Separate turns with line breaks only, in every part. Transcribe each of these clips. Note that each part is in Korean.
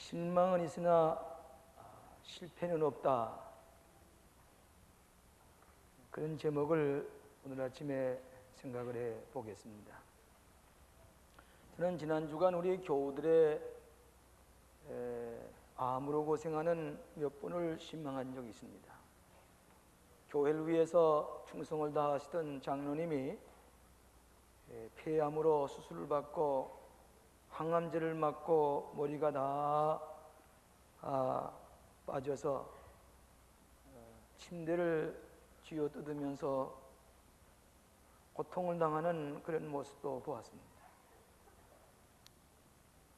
실망은 있으나 실패는 없다. 그런 제목을 오늘 아침에 생각을 해 보겠습니다. 저는 지난 주간 우리 교우들의 암으로 고생하는 몇 분을 신망한 적이 있습니다. 교회를 위해서 충성을 다하시던 장로님이 폐암으로 수술을 받고 항암제를 맞고 머리가 다 빠져서 침대를 쥐어뜯으면서 고통을 당하는 그런 모습도 보았습니다.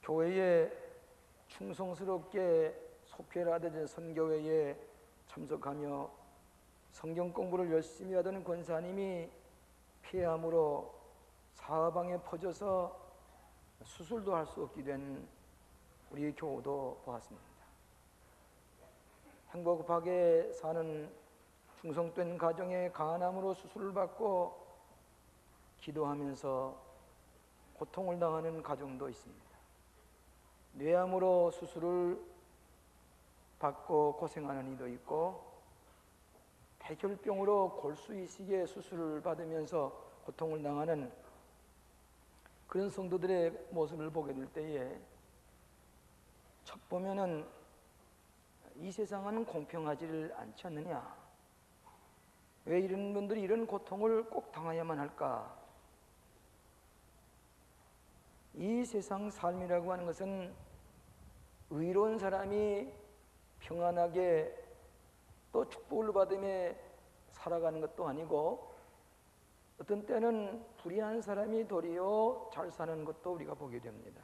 교회에 충성스럽게 속회라든지 선교회에 참석하며 성경 공부를 열심히 하던 권사님이 폐암으로 사방에 퍼져서 수술도 할 수 없게 된 우리 교우도 보았습니다. 행복하게 사는 충성된 가정의 간암으로 수술을 받고 기도하면서 고통을 당하는 가정도 있습니다. 뇌암으로 수술을 받고 고생하는 이도 있고, 폐결병으로 골수 이식의 수술을 받으면서 고통을 당하는 그런 성도들의 모습을 보게 될 때에 척 보면은 이 세상은 공평하지를 않지 않느냐, 왜 이런 분들이 이런 고통을 꼭 당해야만 할까? 이 세상 삶이라고 하는 것은 의로운 사람이 평안하게 또 축복을 받으며 살아가는 것도 아니고, 어떤 때는 불의한 사람이 도리어 잘 사는 것도 우리가 보게 됩니다.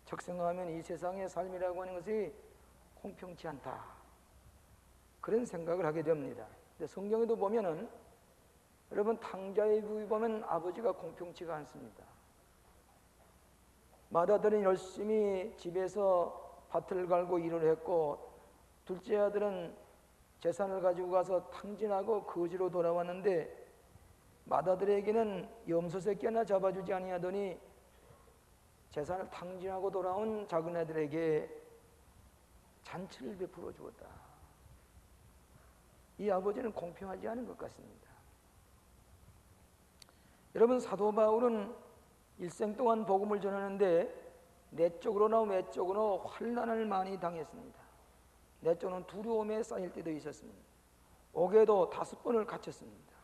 적생하면 이 세상의 삶이라고 하는 것이 공평치 않다, 그런 생각을 하게 됩니다. 근데 성경에도 보면은, 여러분, 탕자의 부에 보면 아버지가 공평치가 않습니다. 맏아들은 열심히 집에서 밭을 갈고 일을 했고, 둘째 아들은 재산을 가지고 가서 탕진하고 거지로 돌아왔는데, 맏아들에게는 염소 새끼 하나 잡아주지 아니하더니 재산을 탕진하고 돌아온 작은 아들에게 잔치를 베풀어 주었다. 이 아버지는 공평하지 않은 것 같습니다. 여러분, 사도 바울은 일생 동안 복음을 전하는데 내적으로나 외적으로 환난을 많이 당했습니다. 내적으로는 두려움에 쌓일 때도 있었습니다. 옥에도 5번을 갇혔습니다.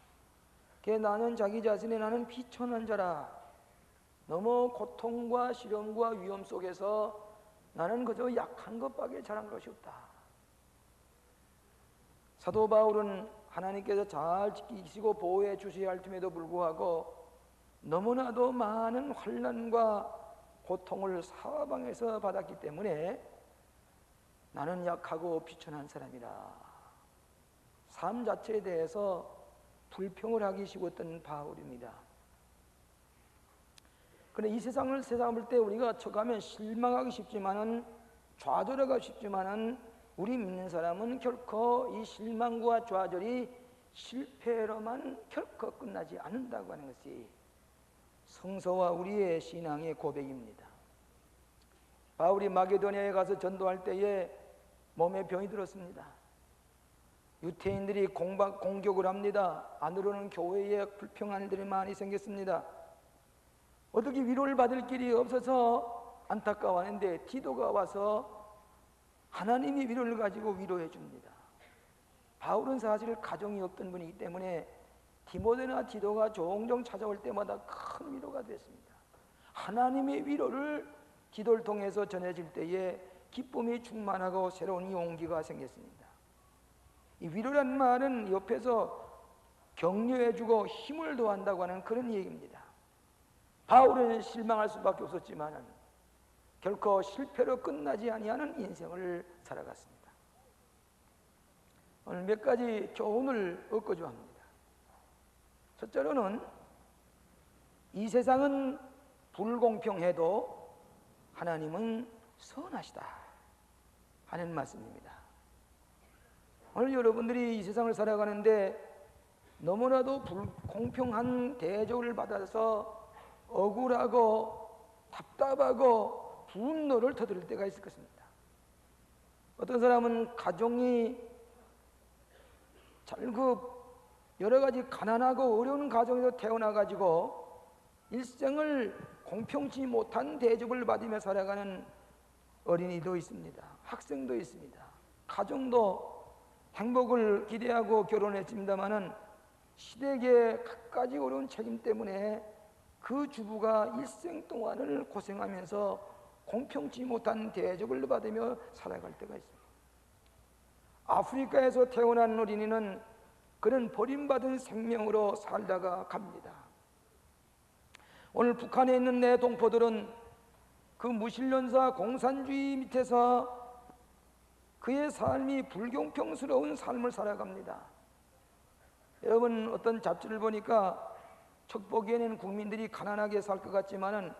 나는 자기 자신이 나는 비천한 자라, 너무 고통과 시련과 위험 속에서 나는 그저 약한 것밖에 잘한 것이 없다. 사도 바울은 하나님께서 잘 지키시고 보호해 주셔야 할 틈에도 불구하고 너무나도 많은 환난과 고통을 사방에서 받았기 때문에 나는 약하고 비천한 사람이라, 삶 자체에 대해서 불평을 하기 쉬웠던 바울입니다. 그런데 이 세상을 볼 때 우리가 처가면 실망하기 쉽지만은, 좌절하기 쉽지만은, 우리 믿는 사람은 결코 이 실망과 좌절이 실패로만 결코 끝나지 않는다고 하는 것이 성서와 우리의 신앙의 고백입니다. 바울이 마게도냐에 가서 전도할 때에 몸에 병이 들었습니다. 유태인들이 공격을 합니다. 안으로는 교회에 불평한 일들이 많이 생겼습니다. 어떻게 위로를 받을 길이 없어서 안타까워하는데, 디도가 와서 하나님이 위로를 가지고 위로해 줍니다. 바울은 사실 가정이 없던 분이기 때문에 디모데나 디도가 종종 찾아올 때마다 큰 위로가 됐습니다. 하나님의 위로를 디도를 통해서 전해질 때에 기쁨이 충만하고 새로운 용기가 생겼습니다. 이 위로란 말은 옆에서 격려해주고 힘을 더한다고 하는 그런 얘기입니다. 바울은 실망할 수밖에 없었지만 결코 실패로 끝나지 아니하는 인생을 살아갔습니다. 오늘 몇 가지 교훈을 얻고자 합니다. 첫째로는 이 세상은 불공평해도 하나님은 선하시다 하는 말씀입니다. 오늘 여러분들이 이 세상을 살아가는데 너무나도 불공평한 대접을 받아서 억울하고 답답하고 분노를 터뜨릴 때가 있을 것입니다. 어떤 사람은 가정이 여러 가지 가난하고 어려운 가정에서 태어나가지고 일생을 공평치 못한 대접을 받으며 살아가는 어린이도 있습니다. 학생도 있습니다. 가정도 행복을 기대하고 결혼했습니다마는 시댁의 갖가지 어려운 책임 때문에 그 주부가 일생 동안을 고생하면서 공평치 못한 대접을 받으며 살아갈 때가 있습니다. 아프리카에서 태어난 어린이는 그런 버림받은 생명으로 살다가 갑니다. 오늘 북한에 있는 내 동포들은 그 무신론사 공산주의 밑에서 그의 삶이 불공평스러운 삶을 살아갑니다. 여러분, 어떤 잡지를 보니까 척 보기에는 국민들이 가난하게 살 것 같지만은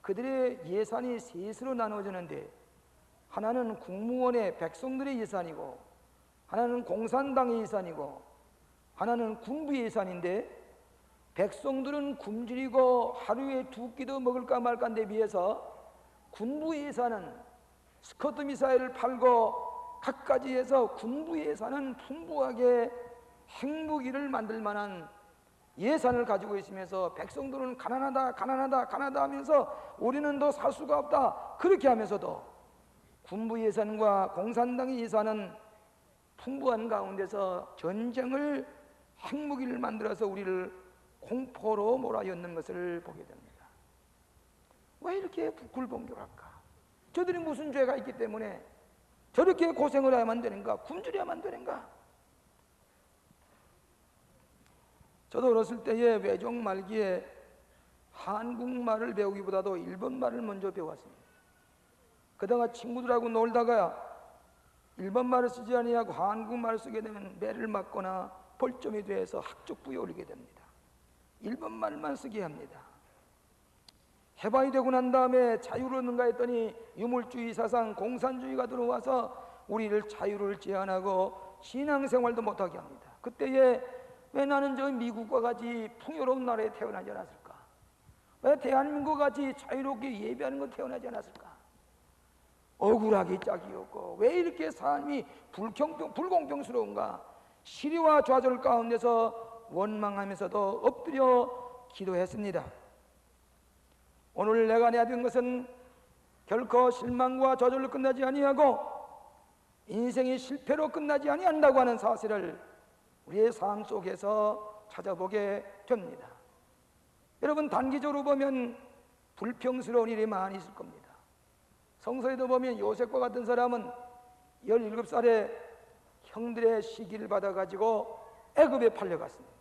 그들의 예산이 셋으로 나눠지는데 하나는 국무원의 백성들의 예산이고 하나는 공산당의 예산이고 하나는 군부의 예산인데 백성들은 굶주리고 하루에 2끼도 먹을까 말까인데 비해서 군부의 예산은 스커트 미사일을 팔고 갖가지 해서 군부의 예산은 풍부하게 핵무기를 만들 만한 예산을 가지고 있으면서 백성들은 가난하다 하면서 우리는 더 살 수가 없다 그렇게 하면서도 군부 예산과 공산당의 예산은 풍부한 가운데서 전쟁을 핵무기를 만들어서 우리를 공포로 몰아넣는 것을 보게 됩니다. 왜 이렇게 불공평할까? 저들이 무슨 죄가 있기 때문에 저렇게 고생을 해야만 되는가? 굶주려야만 되는가? 저도 어렸을 때에 외종 말기에 한국말을 배우기보다도 일본말을 먼저 배웠습니다. 그러다가 친구들하고 놀다가 일본말을 쓰지 아니하고 한국말을 쓰게 되면 매를 맞거나 벌점이 돼서 학적부에 올리게 됩니다. 일본말만 쓰게 합니다. 해방이 되고 난 다음에 자유를 얻는가 했더니 유물주의 사상, 공산주의가 들어와서 우리를 자유를 제한하고 신앙생활도 못하게 합니다. 그때에 왜 나는 저 미국과 같이 풍요로운 나라에 태어나지 않았을까? 왜 대한민국과 같이 자유롭게 예배하는 것 태어나지 않았을까? 억울하기 짝이 없고 왜 이렇게 삶이 불공평스러운가? 시리와 좌절 가운데서 원망하면서도 엎드려 기도했습니다. 오늘 내가 내야 된 것은 결코 실망과 좌절로 끝나지 아니하고 인생이 실패로 끝나지 아니한다고 하는 사실을 우리의 삶 속에서 찾아보게 됩니다. 여러분, 단기적으로 보면 불평스러운 일이 많이 있을 겁니다. 성서에도 보면 요셉과 같은 사람은 17살에 형들의 시기를 받아가지고 애굽에 팔려갔습니다.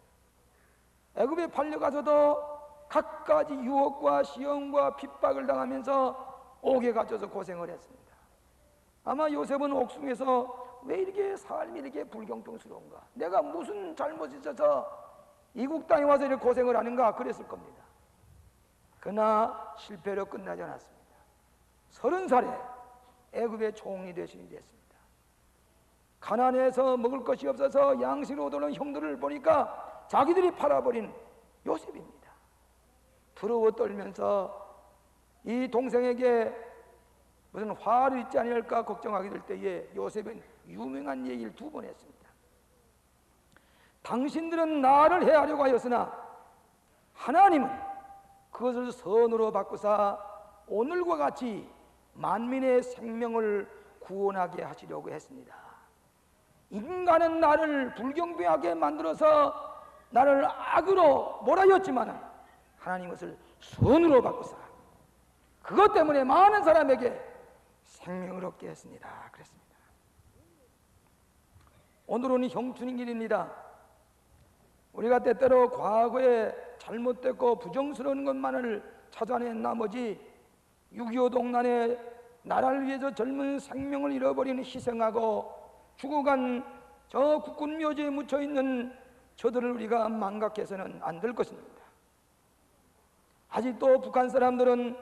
애굽에 팔려가서도 갖가지 유혹과 시험과 핍박을 당하면서 옥에 갇혀서 고생을 했습니다. 아마 요셉은 옥중에서 왜 이렇게 삶이 이렇게 불공평스러운가? 내가 무슨 잘못이 있어서 이국 땅에 와서 이렇게 고생을 하는가? 그랬을 겁니다. 그러나 실패로 끝나지 않았습니다. 30살에 애굽의 총리 대신이 됐습니다. 가난해서 먹을 것이 없어서 양식으로 오던 형들을 보니까 자기들이 팔아버린 요셉입니다. 두려워 떨면서 이 동생에게 무슨 화를 있지 않을까 걱정하게 될 때에 요셉은 유명한 얘기를 2번 했습니다. 당신들은 나를 해하려고 하였으나 하나님은 그것을 선으로 바꾸사 오늘과 같이 만민의 생명을 구원하게 하시려고 했습니다. 인간은 나를 불경배하게 만들어서 나를 악으로 몰아였지만 하나님은 그것을 선으로 바꾸사 그것 때문에 많은 사람에게 생명을 얻게 했습니다. 그랬습니다. 오늘은 형투는 길입니다. 우리가 때때로 과거에 잘못됐고 부정스러운 것만을 찾아낸 나머지 6.25 동란에 나라를 위해서 젊은 생명을 잃어버리는 희생하고 죽어간 저 국군 묘지에 묻혀있는 저들을 우리가 망각해서는 안 될 것입니다. 아직도 북한 사람들은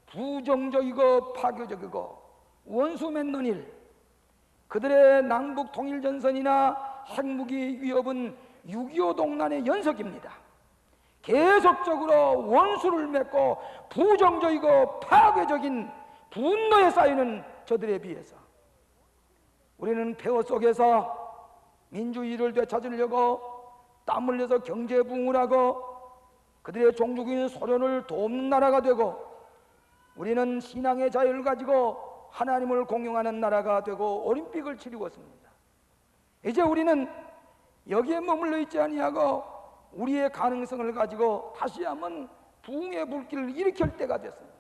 부정적이고 파괴적이고 원수 맺는 일, 그들의 남북 통일전선이나 핵무기 위협은 6.25 동란의 연속입니다. 계속적으로 원수를 맺고 부정적이고 파괴적인 분노에 쌓이는 저들에 비해서 우리는 폐허 속에서 민주주의를 되찾으려고 땀 흘려서 경제 부흥을 하고 그들의 종족인 소련을 돕는 나라가 되고, 우리는 신앙의 자유를 가지고 하나님을 공경하는 나라가 되고 올림픽을 치르고 있습니다. 이제 우리는 여기에 머물러 있지 아니하고 우리의 가능성을 가지고 다시 한번 부흥의 불길을 일으킬 때가 됐습니다.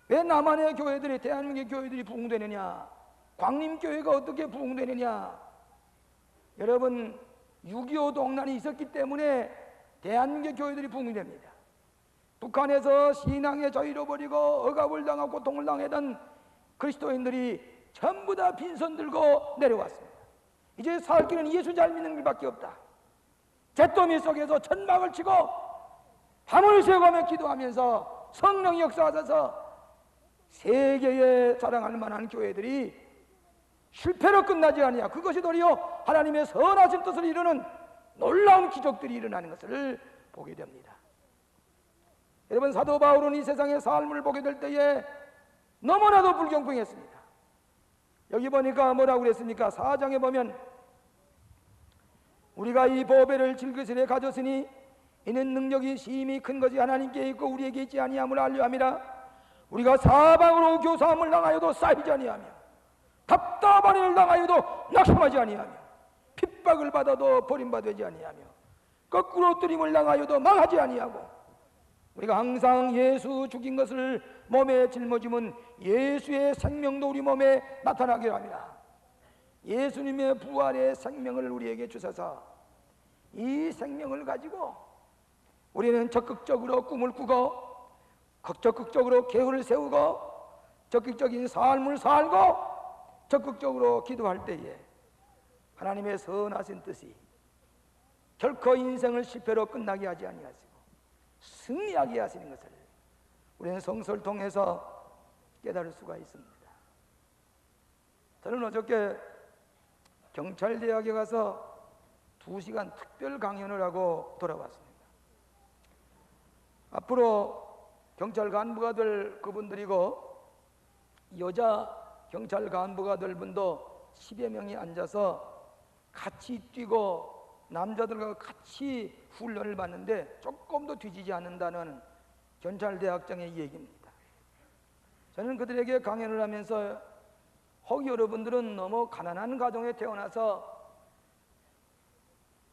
왜 남한의 교회들이, 대한민국의 교회들이 부흥되느냐? 광림교회가 어떻게 부흥되느냐? 여러분, 6.25 동란이 있었기 때문에 대한민국의 교회들이 부흥됩니다. 북한에서 신앙의 자유를 버리고 억압을 당하고 고통을 당하던 그리스도인들이 전부 다 빈손 들고 내려왔습니다. 이제 살 길은 예수 잘 믿는 길밖에 없다. 잿더미 속에서 천막을 치고 밤을 새우며 기도하면서 성령이 역사하셔서 세계에 자랑할 만한 교회들이 실패로 끝나지 아니야. 그것이 도리어 하나님의 선하신 뜻을 이루는 놀라운 기적들이 일어나는 것을 보게 됩니다. 여러분, 사도 바울은 이 세상의 삶을 보게 될 때에 너무나도 불경풍했습니다. 여기 보니까 뭐라고 그랬습니까? 4장에 보면 우리가 이 보배를 질그스레 가졌으니 이는 능력이 심히 큰 것이 하나님께 있고 우리에게 있지 아니함을 알려함이라. 우리가 사방으로 교사함을 당하여도 쌓이지 아니하며 답답한 일을 당하여도 낙심하지 아니하며 핍박을 받아도 버림받지 아니하며 거꾸로 뜨림을 당하여도 망하지 아니하고 우리가 항상 예수 죽인 것을 몸에 짊어지면 예수의 생명도 우리 몸에 나타나게 합니다. 예수님의 부활의 생명을 우리에게 주셔서 이 생명을 가지고 우리는 적극적으로 꿈을 꾸고 적극적으로 계획을 세우고 적극적인 삶을 살고 적극적으로 기도할 때에 하나님의 선하신 뜻이 결코 인생을 실패로 끝나게 하지 아니하시고 승리하게 하시는 것을 우리는 성서를 통해서 깨달을 수가 있습니다. 저는 어저께 경찰대학에 가서 2시간 특별 강연을 하고 돌아왔습니다. 앞으로 경찰 간부가 될 그분들이고 여자 경찰 간부가 될 분도 10여 명이 앉아서 같이 뛰고 남자들과 같이 훈련을 받는데 조금도 뒤지지 않는다는 경찰대학장의 얘기입니다. 저는 그들에게 강연을 하면서 혹 여러분들은 너무 가난한 가정에 태어나서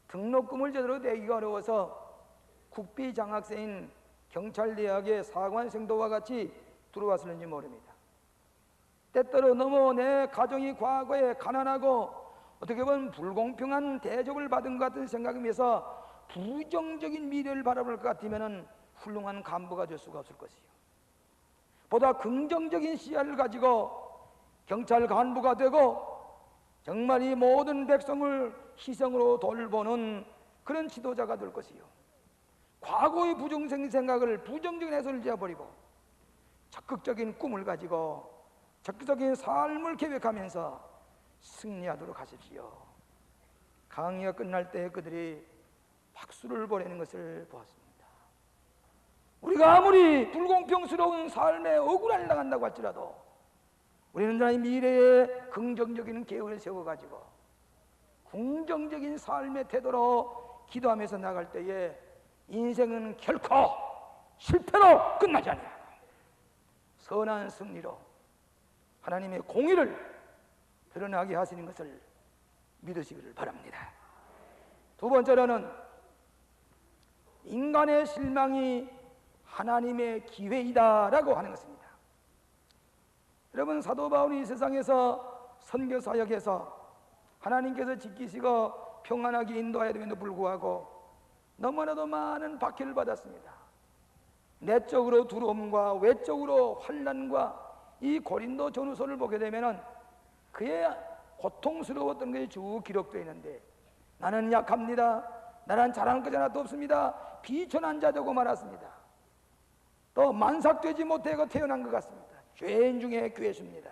등록금을 제대로 내기가 어려워서 국비 장학생인 경찰대학의 사관생도와 같이 들어왔을는지 모릅니다. 때때로 너무 내 가정이 과거에 가난하고 어떻게 보면 불공평한 대접을 받은 것 같은 생각이면서 부정적인 미래를 바라볼 것 같으면 훌륭한 간부가 될 수가 없을 것이요. 보다 긍정적인 시야를 가지고 경찰 간부가 되고 정말 이 모든 백성을 희생으로 돌보는 그런 지도자가 될 것이요. 과거의 부정적인 생각을 부정적인 해설을 지어버리고 적극적인 꿈을 가지고 적극적인 삶을 계획하면서 승리하도록 하십시오. 강의가 끝날 때 그들이 박수를 보내는 것을 보았습니다. 우리가 아무리 불공평스러운 삶에 억울함을 당한다고 할지라도 우리는 나의 미래에 긍정적인 계획을 세워가지고 긍정적인 삶의 태도로 기도하면서 나갈 때에 인생은 결코 실패로 끝나지 않아요. 선한 승리로 하나님의 공의를 드러나게 하시는 것을 믿으시기를 바랍니다. 두 번째로는 인간의 실망이 하나님의 기회이다라고 하는 것입니다. 여러분, 사도 바울이 이 세상에서 선교 사역에서 하나님께서 지키시고 평안하게 인도하야 됨에도 불구하고 너무나도 많은 박해를 받았습니다. 내적으로 두려움과 외적으로 환난과 이 고린도 전후서를 보게 되면은 그의 고통스러웠던 것이 쭉 기록되어 있는데 나는 약합니다. 나는 잘하는 것이 하나도 없습니다. 비천한 자 되고 말았습니다. 또 만삭되지 못하고 태어난 것 같습니다. 죄인 중에 괴수입니다.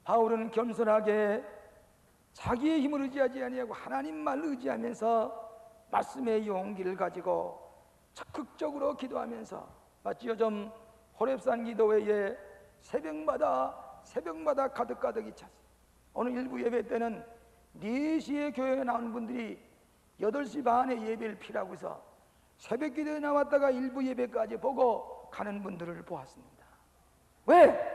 바울은 겸손하게 자기의 힘을 의지하지 아니하고 하나님만 의지하면서 말씀의 용기를 가지고 적극적으로 기도하면서 마치 요즘 호렙산 기도회에 새벽마다 가득가득이 찼어요. 오늘 일부 예배 때는 4시에 교회에 나오는 분들이 8시 반에 예배를 피라고 해서 새벽 기도에 나왔다가 일부 예배까지 보고 가는 분들을 보았습니다. 왜?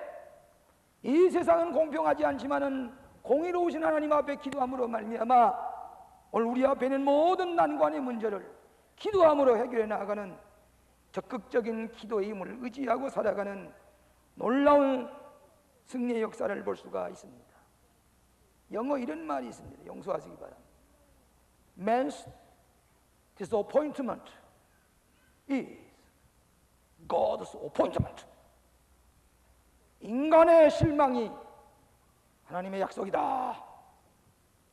이 세상은 공평하지 않지만은 공의로우신 하나님 앞에 기도함으로 말미암아 오늘 우리 앞에 있는 모든 난관의 문제를 기도함으로 해결해 나가는 적극적인 기도의 힘을 의지하고 살아가는 놀라운 승리의 역사를 볼 수가 있습니다. 영어 이런 말이 있습니다. 용서하시기 바랍니다. Man's disappointment is God's appointment. 인간의 실망이 하나님의 약속이다.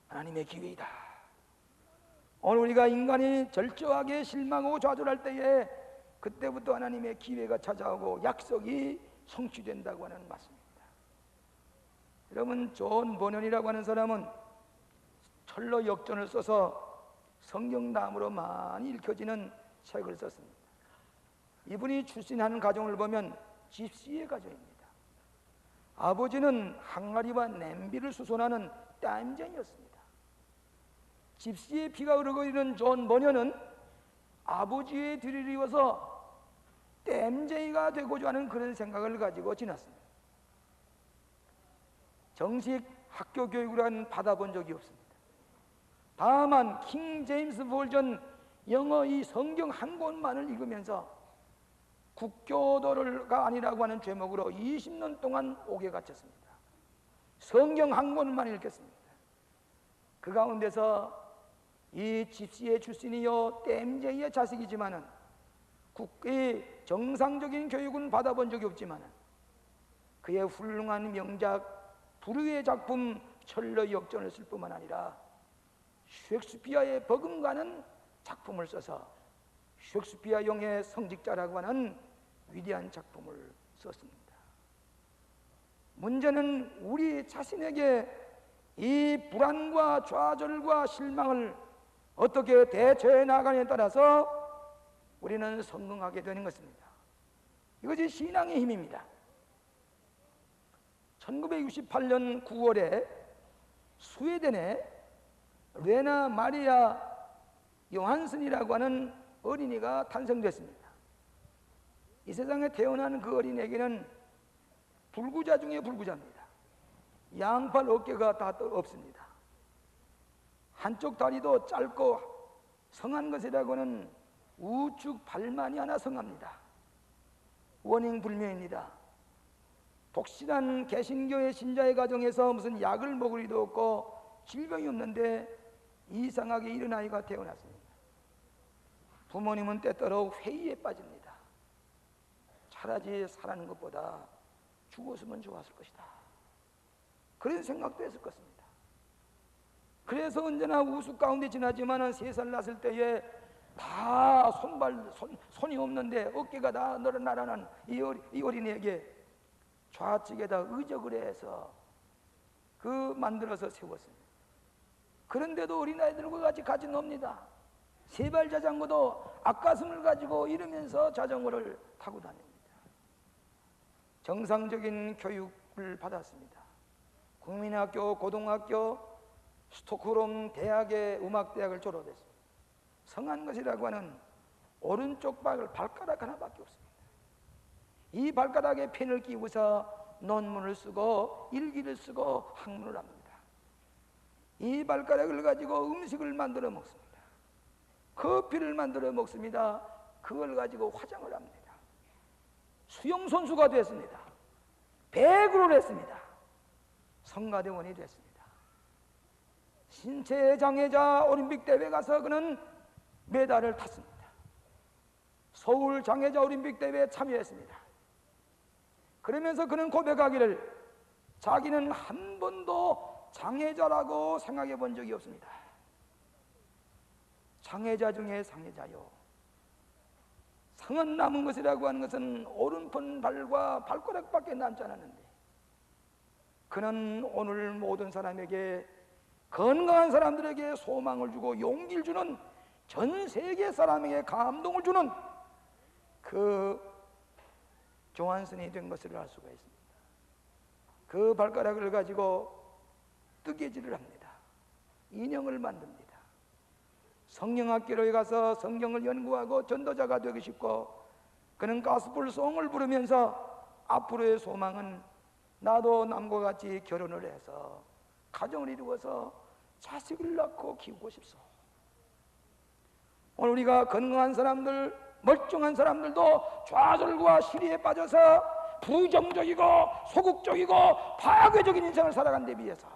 하나님의 기회이다. 오늘 우리가 인간이 절저하게 실망하고 좌절할 때에 그때부터 하나님의 기회가 찾아오고 약속이 성취된다고 하는 말씀입니다. 여러분, 존 버년이라고 하는 사람은 철로 역전을 써서 성경담으로 많이 읽혀지는 책을 썼습니다. 이분이 출신하는 가정을 보면 집시의 가정입니다. 아버지는 항아리와 냄비를 수선하는 땀쟁이였습니다. 집시의 피가 흐르고 있는 존 버년은 아버지의 뒤를 이어서 땜쟁이가 되고자 하는 그런 생각을 가지고 지났습니다. 정식 학교 교육을 받아본 적이 없습니다. 다만 킹 제임스 버전 영어 이 성경 한 권만을 읽으면서 국교도가 아니라고 하는 제목으로 20년 동안 옥에 갇혔습니다. 성경 한 권만 읽겠습니다. 그 가운데서 이 집시의 출신이요 땜쟁이의 자식이지만은 국의 정상적인 교육은 받아본 적이 없지만은 그의 훌륭한 명작 불후의 작품 철로 역전을 쓸 뿐만 아니라 셰익스피어의 버금가는 작품을 써서 셰익스피어용의 성직자라고 하는 위대한 작품을 썼습니다. 문제는 우리 자신에게 이 불안과 좌절과 실망을 어떻게 대처해 나가느냐에 따라서 우리는 성공하게 되는 것입니다. 이것이 신앙의 힘입니다. 1968년 9월에 스웨덴에 레나 마리아 요한슨이라고 하는 어린이가 탄생됐습니다. 이 세상에 태어난 그 어린이에게는 불구자 중에 불구자입니다. 양팔 어깨가 다 없습니다. 한쪽 다리도 짧고 성한 것이라고는 우측 발만이 하나 성합니다. 원인 불명입니다. 독실한 개신교의 신자의 가정에서 무슨 약을 먹을 리도 없고 질병이 없는데 이상하게 이런 아이가 태어났습니다. 부모님은 때때로 회의에 빠집니다. 차라리 살아는 것보다 죽었으면 좋았을 것이다. 그런 생각도 했을 것입니다. 그래서 언제나 우습 가운데 지나지만은 3살 났을 때에 다 손이 없는데 어깨가 다 늘어나라는 이 어린이에게 좌측에다 의적을 해서 만들어서 세웠습니다. 그런데도 어린아이들과 같이 같이 놉니다. 3발 자전거도 앞가슴을 가지고 이러면서 자전거를 타고 다닙니다. 정상적인 교육을 받았습니다. 국민학교, 고등학교, 스톡홀름 대학의 음악대학을 졸업했습니다. 성한 것이라고 하는 오른쪽 발가락 하나밖에 없습니다. 이 발가락에 펜을 끼고서 논문을 쓰고 일기를 쓰고 학문을 합니다. 이 발가락을 가지고 음식을 만들어 먹습니다. 커피를 만들어 먹습니다. 그걸 가지고 화장을 합니다. 수영선수가 됐습니다. 배구를 했습니다. 성가대원이 됐습니다. 신체장애자 올림픽 대회 가서 그는 메달을 탔습니다. 서울 장애자 올림픽 대회에 참여했습니다. 그러면서 그는 고백하기를 자기는 한 번도 장애자라고 생각해 본 적이 없습니다. 장애자 중에 장애자요. 상은 남은 것이라고 하는 것은 오른편 발과 발가락밖에 남지 않았는데 그는 오늘 모든 사람에게 건강한 사람들에게 소망을 주고 용기를 주는 전 세계 사람에게 감동을 주는 그 조한선이 된 것을 알 수가 있습니다. 그 발가락을 가지고 뜨개질을 합니다. 인형을 만듭니다. 성경학교에 가서 성경을 연구하고 전도자가 되고 싶고, 그는 가스펠송을 부르면서 앞으로의 소망은 나도 남과 같이 결혼을 해서 가정을 이루어서 자식을 낳고 키우고 싶소. 오늘 우리가 건강한 사람들, 멀쩡한 사람들도 좌절과 시리에 빠져서 부정적이고 소극적이고 파괴적인 인생을 살아간 데 비해서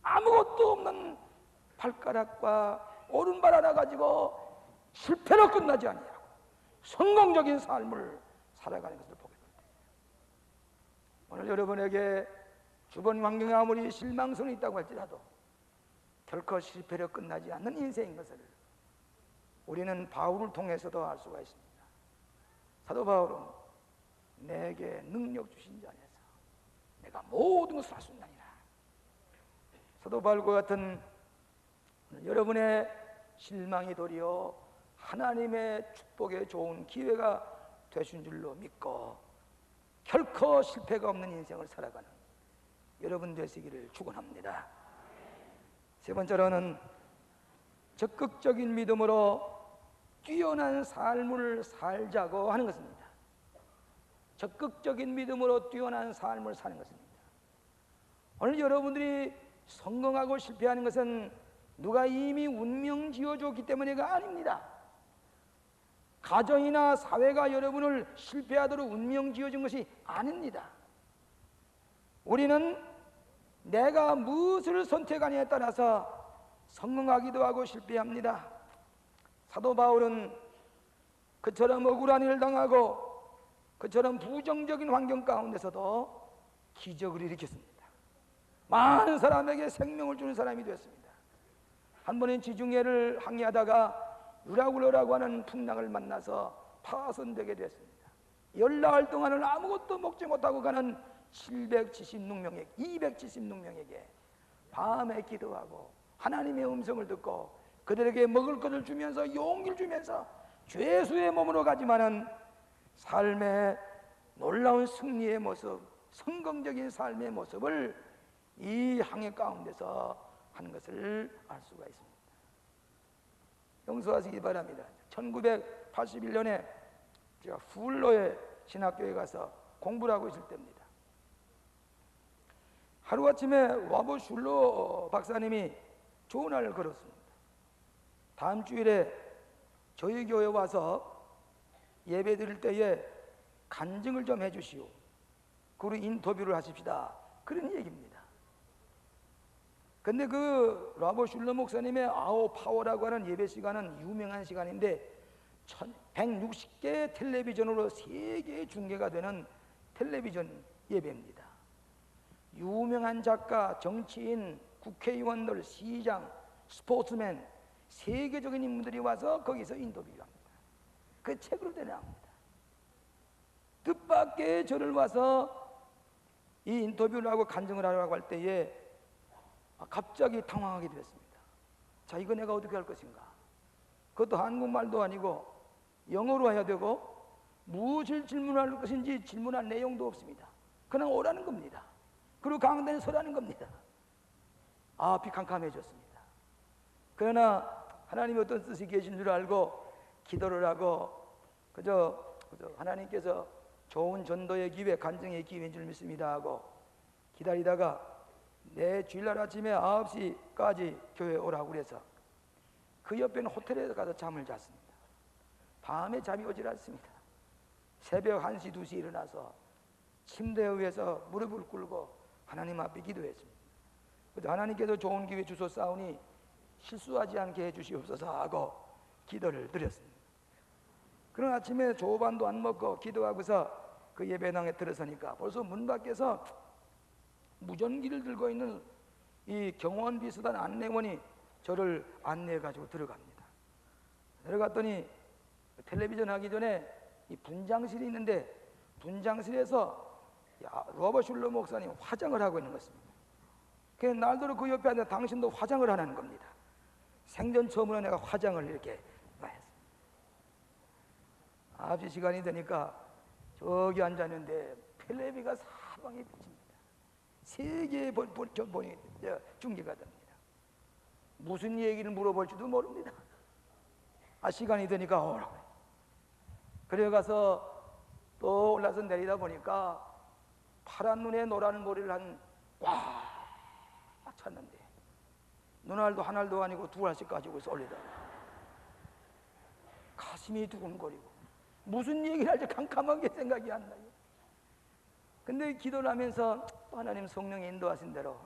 아무것도 없는 발가락과 오른발 하나 가지고 실패로 끝나지 아니하고 성공적인 삶을 살아가는 것을 보게 됩니다. 오늘 여러분에게 주변 환경에 아무리 실망성이 있다고 할지라도 결코 실패로 끝나지 않는 인생인 것을 우리는 바울을 통해서도 알 수가 있습니다. 사도 바울은 내게 능력 주신 자 안에서 내가 모든 것을 할 수 있나니라. 사도 바울과 같은 여러분의 실망이 도리어 하나님의 축복에 좋은 기회가 되신 줄로 믿고 결코 실패가 없는 인생을 살아가는 여러분 되시기를 축원합니다. 세 번째로는 적극적인 믿음으로 뛰어난 삶을 살자고 하는 것입니다. 적극적인 믿음으로 뛰어난 삶을 사는 것입니다. 오늘 여러분들이 성공하고 실패하는 것은 누가 이미 운명 지어줬기 때문에가 아닙니다. 가정이나 사회가 여러분을 실패하도록 운명 지어준 것이 아닙니다. 우리는 내가 무엇을 선택하느냐에 따라서 성공하기도 하고 실패합니다. 사도 바울은 그처럼 억울한 일을 당하고 그처럼 부정적인 환경 가운데서도 기적을 일으켰습니다. 많은 사람에게 생명을 주는 사람이 되었습니다. 한 번은 지중해를 항해하다가 유라굴로라고 하는 풍랑을 만나서 파손되게 됐습니다. 열나흘 동안은 아무것도 먹지 못하고 가는 776명에게 276명에게 밤에 기도하고 하나님의 음성을 듣고 그들에게 먹을 것을 주면서 용기를 주면서 죄수의 몸으로 가지만은 삶의 놀라운 승리의 모습, 성공적인 삶의 모습을 이 항해 가운데서 하는 것을 알 수가 있습니다. 용서하시기 바랍니다. 1981년에 제가 훌로의 신학교에 가서 공부를 하고 있을 때입니다. 하루아침에 와보 슐로 박사님이 전화를 걸었습니다. 다음 주일에 저희 교회 와서 예배 드릴 때에 간증을 좀 해주시오. 그리고 인터뷰를 하십시다. 그런 얘기입니다. 근데 그 라보 슐러 목사님의 아우 파워라고 하는 예배 시간은 유명한 시간인데 160개 텔레비전으로 세계 중계가 되는 텔레비전 예배입니다. 유명한 작가, 정치인, 국회의원들, 시장, 스포츠맨, 세계적인 인물들이 와서 거기서 인터뷰를 합니다. 그 책으로 나옵니다. 뜻밖의 저를 와서 이 인터뷰를 하고 간증을 하려고 할 때에 갑자기 당황하게 되었습니다. 자, 이거 내가 어떻게 할 것인가? 그것도 한국말도 아니고 영어로 해야 되고 무엇을 질문할 것인지 질문할 내용도 없습니다. 그냥 오라는 겁니다. 그리고 강단에 서라는 겁니다. 앞이 캄캄해졌습니다. 그러나 하나님이 어떤 뜻이 계신 줄 알고 기도를 하고 그저 하나님께서 좋은 전도의 기회, 간증의 기회인 줄 믿습니다 하고 기다리다가 내 주일날 아침에 9시까지 교회에 오라고 그래서 그 옆에 있는 호텔에 가서 잠을 잤습니다. 밤에 잠이 오질 않습니다. 새벽 1시, 2시 일어나서 침대 위에서 무릎을 꿇고 하나님 앞에 기도했습니다. 그래서 하나님께서 좋은 기회 주셨사오니 실수하지 않게 해주시옵소서 하고 기도를 드렸습니다. 그런 아침에 조반도 안 먹고 기도하고서 그 예배당에 들어서니까 벌써 문 밖에서 무전기를 들고 있는 이 경호원 비슷한 안내원이 저를 안내해 가지고 들어갑니다. 들어갔더니 텔레비전 하기 전에 이 분장실이 있는데 분장실에서 로버 슐러 목사님 화장을 하고 있는 것입니다. 그래서 날도록 그 옆에 앉아 당신도 화장을 하라는 겁니다. 생전 처음으로 내가 화장을 이렇게 했습니다. 아버지 시간이 되니까 저기 앉았는데 텔레비가 사방에 비칩니다. 세계에 본이 중계가 됩니다. 무슨 얘기를 물어볼지도 모릅니다. 시간이 되니까 오라고. 그래 가서 또 올라서 내리다 보니까 파란 눈에 노란 머리를 한 꽉 찼는데 눈알도 한 알도 아니고 두 알씩 가지고 쏠리다. 가슴이 두근거리고 무슨 얘기를 할지 캄캄하게 생각이 안 나요. 근데 기도를 하면서 하나님 성령이 인도하신 대로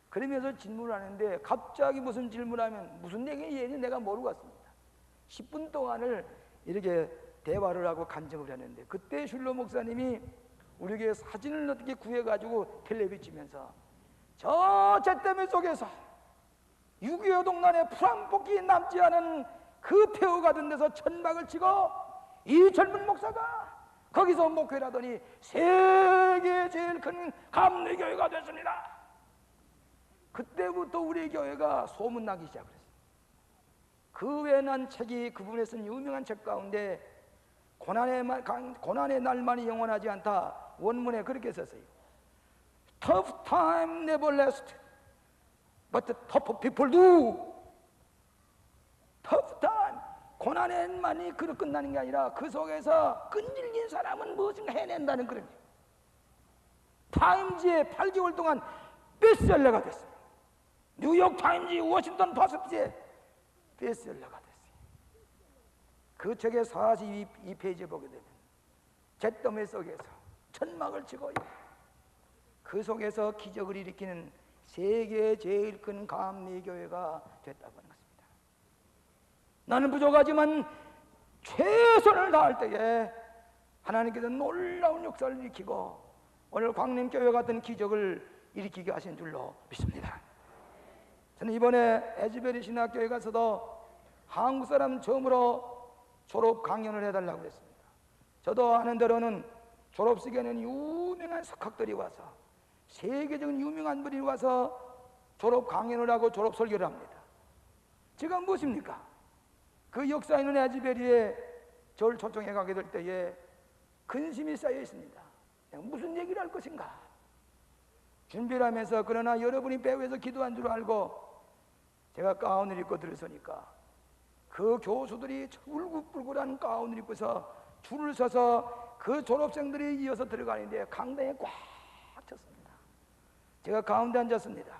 그러면서 질문을 하는데 갑자기 무슨 질문하면 무슨 얘기인지 내가 모르고 왔습니다. 10분 동안을 이렇게 대화를 하고 간증을 했는데 그때 슐러 목사님이 우리에게 사진을 어떻게 구해가지고 텔레비 치면서 저 잿더미 속에서 6.25 동란에 풀한복이 남지 않은 그 폐허 같은 데서 천막을 치고 이 젊은 목사가 거기서 목회를 하더니 세계 제일 큰 감리교회가 됐습니다. 그때부터 우리 교회가 소문나기 시작했어요. 그 외에 난 책이 그분에 쓴 유명한 책 가운데 고난의 날만이 영원하지 않다 원문에 그렇게 썼어요. Tough time never lasts, but the tough people do. Tough time, 고난의 날만이 그렇게 끝나는 게 아니라 그 속에서 끈질긴 사람은 무엇인가 해낸다는 그런 거예요. 타임즈에 8개월 동안 베스트셀러가 됐어요. 뉴욕 타임즈, 워싱턴 포스트에 베스트셀러가 됐어요. 그 책의 42페이지에 보게 되면 잿더미 속에서 천막을 치고 그 속에서 기적을 일으키는 세계 제일 큰 감리교회가 됐다고 하는 것입니다. 나는 부족하지만 최선을 다할 때에 하나님께서 놀라운 역사를 일으키고 오늘 광림교회 같은 기적을 일으키게 하신 줄로 믿습니다. 저는 이번에 에즈베리 신학교에 가서도 한국 사람 처음으로 졸업 강연을 해달라고 했습니다. 저도 아는 대로는 졸업식에는 유명한 석학들이 와서 세계적인 유명한 분이 와서 졸업 강연을 하고 졸업 설교를 합니다. 제가 무엇입니까? 그 역사 있는 에즈베리에 저를 초청해 가게 될 때에 근심이 쌓여 있습니다. 무슨 얘기를 할 것인가 준비를 하면서 그러나 여러분이 배후에서 기도한 줄 알고 제가 가운을 입고 들어서니까 그 교수들이 울긋불긋한 가운을 입고서 줄을 서서 그 졸업생들이 이어서 들어가는데 강당에 꽉 찼습니다. 제가 가운데 앉았습니다.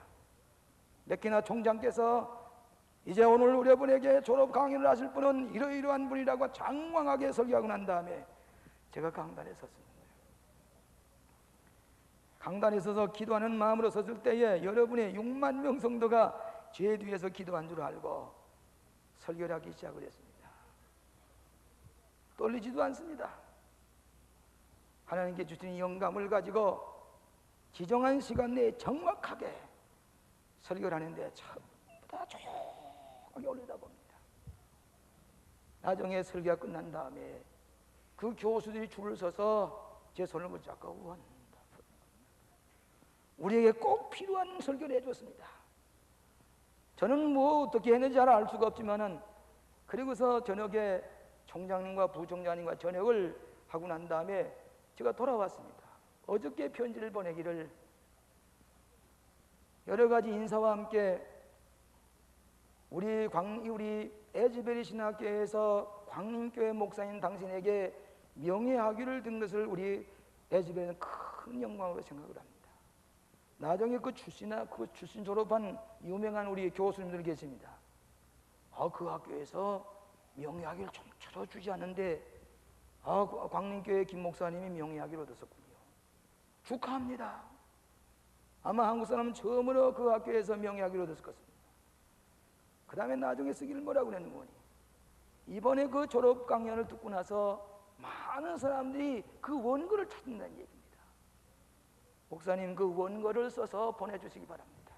맥키나 총장께서 이제 오늘 여러분에게 졸업 강연을 하실 분은 이러이러한 분이라고 장황하게 설교하고 난 다음에 제가 강단에 섰습니다. 강단에 서서 기도하는 마음으로 섰을 때에 여러분의 6만 명 성도가 제 뒤에서 기도한 줄 알고 설교를 하기 시작을 했습니다. 떨리지도 않습니다. 하나님께 주신 영감을 가지고 지정한 시간 내에 정확하게 설교를 하는데 전부 다 조용하게 올려다봅니다. 나중에 설교가 끝난 다음에 그 교수들이 줄을 서서 제 손을 붙잡고 원다 우리에게 꼭 필요한 설교를 해줬습니다. 저는 뭐 어떻게 했는지 잘 알 수가 없지만은 그리고서 저녁에 총장님과 부총장님과 저녁을 하고 난 다음에 제가 돌아왔습니다. 어저께 편지를 보내기를 여러 가지 인사와 함께 우리 에즈베리 신학교에서 광림교회 목사인 당신에게 명예학위를 든 것을 우리 에즈베리는 큰 영광으로 생각을 합니다. 나중에 그 출신 졸업한 유명한 우리 교수님들 계십니다. 그 학교에서 명예학위를 좀처럼 주지 않는데 광림교회 김 목사님이 명예학위를 얻었었군요. 축하합니다. 아마 한국 사람은 처음으로 그 학교에서 명예학위를 얻었을 것입니다. 그 다음에 나중에 쓰기를 뭐라고 그랬는지 이번에 그 졸업 강연을 듣고 나서 많은 사람들이 그 원고를 찾는다는 얘기입니다. 목사님 그 원고를 써서 보내주시기 바랍니다.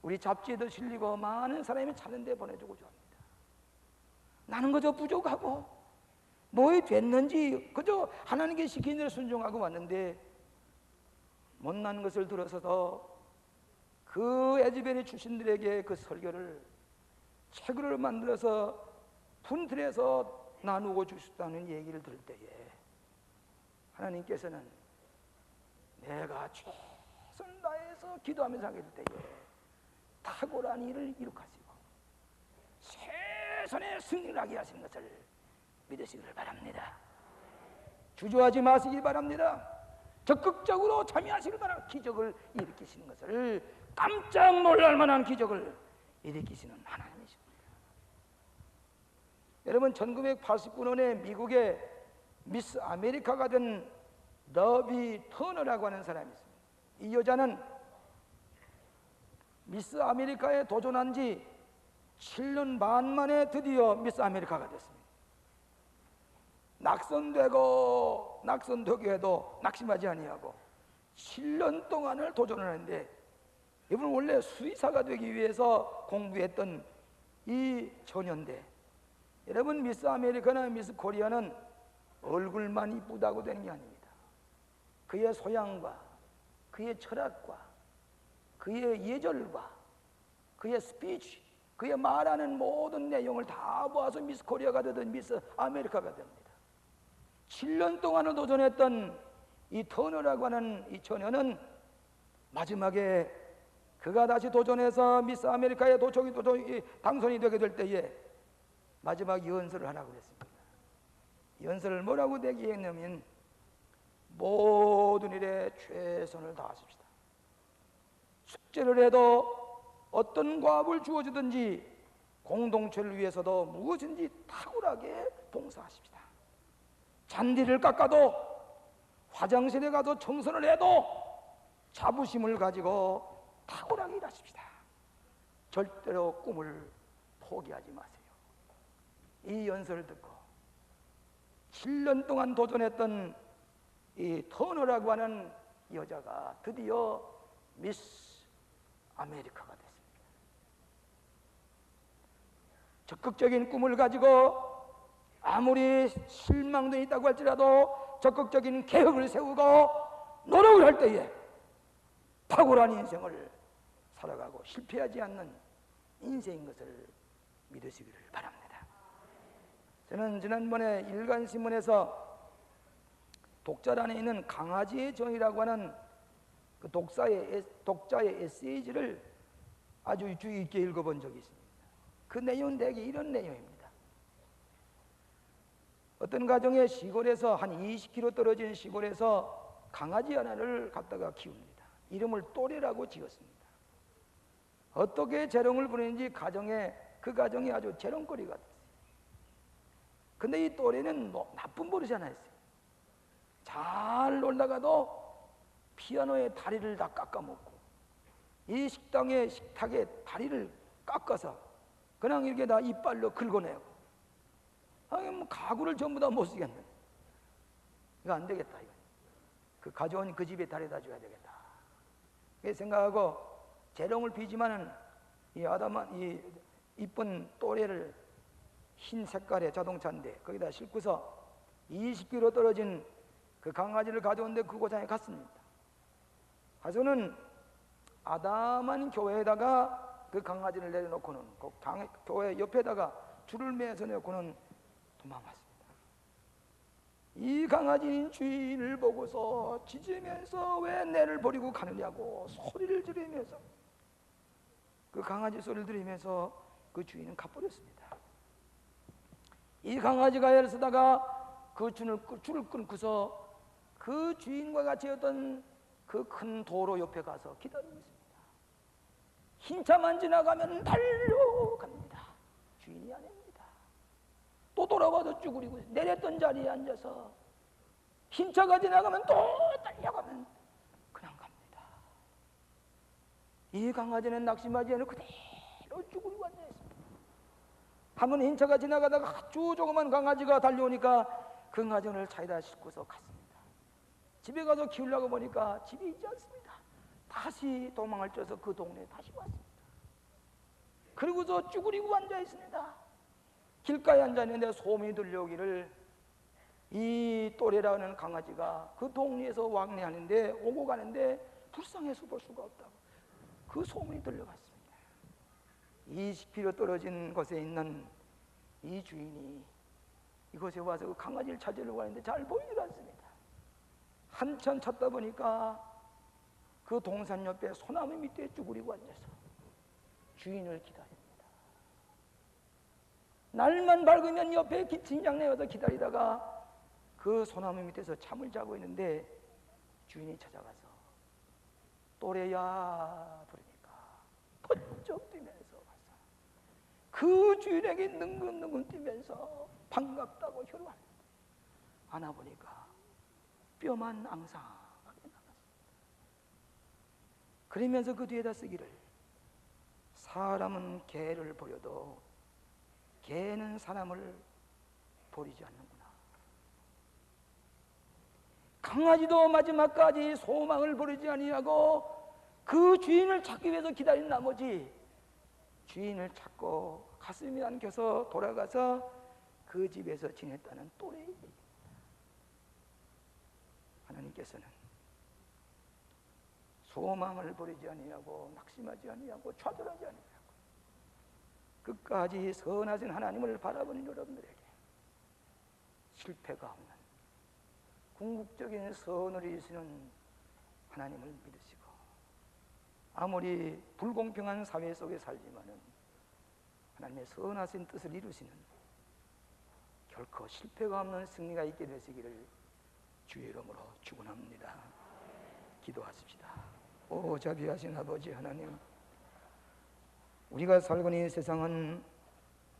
우리 잡지에도 실리고 많은 사람이 찾는 데 보내주고 합니다. 나는 그저 부족하고 뭐에 됐는지 그저 하나님께 시킨 대로 순종하고 왔는데 못난 것을 들어서도 그 에즈베리 출신들에게 그 설교를 책으로 만들어서 분틀해서 나누고 주셨다는 얘기를 들을 때에 하나님께서는 내가 최선을 다해서 기도하면서 하게 될 때에 탁월한 일을 이룩하시고 최선의 승리를 하게 하시는 것을 믿으시기를 바랍니다. 주저하지 마시기 바랍니다. 적극적으로 참여하시길 바랍니다. 기적을 일으키시는 것을, 깜짝 놀랄 만한 기적을 일으키시는 하나님이십니다. 여러분, 1989년에 미국의 미스 아메리카가 된 러비 터너라고 하는 사람이 있습니다. 이 여자는 미스 아메리카에 도전한 지 7년 반 만에 드디어 미스 아메리카가 됐습니다. 낙선되기에도 낙심하지 아니하고 7년 동안을 도전을 하는데, 이분은 원래 수의사가 되기 위해서 공부했던 이 처녀인데, 여러분, 미스 아메리카나 미스 코리아는 얼굴만 이쁘다고 되는 게 아닙니다. 그의 소양과 그의 철학과 그의 예절과 그의 스피치, 그의 말하는 모든 내용을 다 모아서 미스 코리아가 되든 미스 아메리카가 됩니다. 7년 동안을 도전했던 이 터너라고 하는 이 처녀는 마지막에 그가 다시 도전해서 미스 아메리카에 당선이 되게 될 때에 마지막 연설을 하라고 그랬습니다. 연설을 뭐라고 대기했냐면, 모든 일에 최선을 다하십시다. 숙제를 해도 어떤 과업을 주어지든지 공동체를 위해서도 무엇인지 탁월하게 봉사하십시다. 잔디를 깎아도, 화장실에 가서 청소를 해도 자부심을 가지고 탁월하게 일하십시다. 절대로 꿈을 포기하지 마세요. 이 연설을 듣고 7년 동안 도전했던 이 터너라고 하는 여자가 드디어 미스 아메리카가 됐습니다. 적극적인 꿈을 가지고 아무리 실망도 있다고 할지라도 적극적인 계획을 세우고 노력을 할 때에 탁월한 인생을 살아가고 실패하지 않는 인생인 것을 믿으시기를 바랍니다. 저는 지난번에 일간신문에서 독자란에 있는 강아지의 정이라고 하는 그 독자의 에세이지를 아주 주의 있게 읽어본 적이 있습니다. 그 내용은 대개 이런 내용입니다. 어떤 가정의 시골에서 한 20km 떨어진 시골에서 강아지 하나를 갖다가 키웁니다. 이름을 또래라고 지었습니다. 어떻게 재롱을 부리는지 그 가정이 아주 재롱거리가 됐어요. 근데 이 또래는 나쁜 버릇이 하나 있어요. 잘 놀다가도 피아노의 다리를 다 깎아먹고, 이 식탁에 다리를 깎아서 그냥 이렇게 다 이빨로 긁어내고, 뭐 가구를 전부 다 못 쓰겠네. 이거 안 되겠다. 이거. 그 가져온 그 집에 다리다 줘야 되겠다. 그렇게 생각하고 재롱을 피지만은 이 이쁜 또래를 흰 색깔의 자동차인데 거기다 싣고서 20km 떨어진 그 강아지를 가져온데 그 고장에 갔습니다. 가서는 아담한 교회에다가 그 강아지를 내려놓고는 그 교회 옆에다가 줄을 매서 놓고는 도망갔습니다. 이 강아지는 주인을 보고서 짖으면서 왜 내를 버리고 가느냐고 소리를 지르면서, 그 강아지 소리를 들으면서 그 주인은 가버렸습니다. 이 강아지가 애를 쓰다가 그 줄을 끊고서 그 주인과 같이 어떤 그 큰 도로 옆에 가서 기다리고 있습니다. 흰 차만 지나가면 달려갑니다. 주인이 아닙니다. 또 돌아와서 쭈그리고 내렸던 자리에 앉아서 흰 차가 지나가면 또 달려가면 그냥 갑니다. 이 강아지는 낙심하지 않고 그대로 쭈그리고 앉아있습니다. 한번 흰 차가 지나가다가 아주 조그만 강아지가 달려오니까 그 강아지를 차에다 싣고서 갔습니다. 집에 가서 키우려고 보니까 집이 있지 않습니다. 다시 도망을 쪄서 그 동네에 다시 왔습니다. 그리고서 쭈그리고 앉아 있습니다. 길가에 앉아 있는데 소문이 들려오기를 이 또래라는 강아지가 그 동네에서 왕래하는데 오고 가는데 불쌍해서 볼 수가 없다고 그 소문이 들려갔습니다. 20km 떨어진 곳에 있는 이 주인이 이곳에 와서 그 강아지를 찾으려고 하는데 잘 보이질 않습니다. 한참 찾다 보니까 그 동산 옆에 소나무 밑에 쭈그리고 앉아서 주인을 기다립니다. 날만 밝으면 옆에 진장 내어서 기다리다가 그 소나무 밑에서 잠을 자고 있는데 주인이 찾아가서 또래야 부르니까 번쩍 뛰면서 가서 그 주인에게 능근능근 뛰면서 반갑다고 혈화합니다. 안아보니까 뼈만 앙상하게 남았습니다. 그러면서 그 뒤에다 쓰기를 사람은 개를 버려도 개는 사람을 버리지 않는구나. 강아지도 마지막까지 소망을 버리지 아니하고 그 주인을 찾기 위해서 기다린 나머지 주인을 찾고 가슴이 안겨서 돌아가서 그 집에서 지냈다는 또래의 얘기입니다. 하나님께서는 소망을 버리지 아니하고 낙심하지 아니하고 좌절하지 아니하고 끝까지 선하신 하나님을 바라보는 여러분들에게 실패가 없는 궁극적인 선을 이루시는 하나님을 믿으시고 아무리 불공평한 사회 속에 살지만은 하나님의 선하신 뜻을 이루시는 결코 실패가 없는 승리가 있게 되시기를 주의 이름으로 축원합니다. 기도하십시다. 오 자비하신 아버지 하나님, 우리가 살고 있는 세상은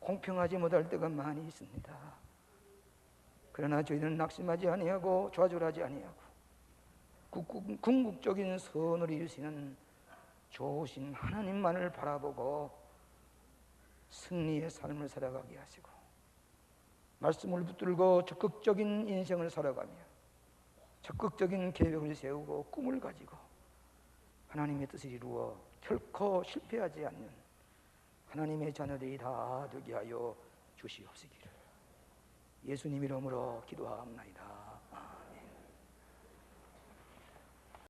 공평하지 못할 때가 많이 있습니다. 그러나 저희는 낙심하지 아니하고 좌절하지 아니하고 궁극적인 선을 이루시는 좋으신 하나님만을 바라보고 승리의 삶을 살아가게 하시고 말씀을 붙들고 적극적인 인생을 살아가며 적극적인 계획을 세우고 꿈을 가지고 하나님의 뜻을 이루어 결코 실패하지 않는 하나님의 자녀들이 다 되게 하여 주시옵시기를 예수님 이름으로 기도하옵나이다.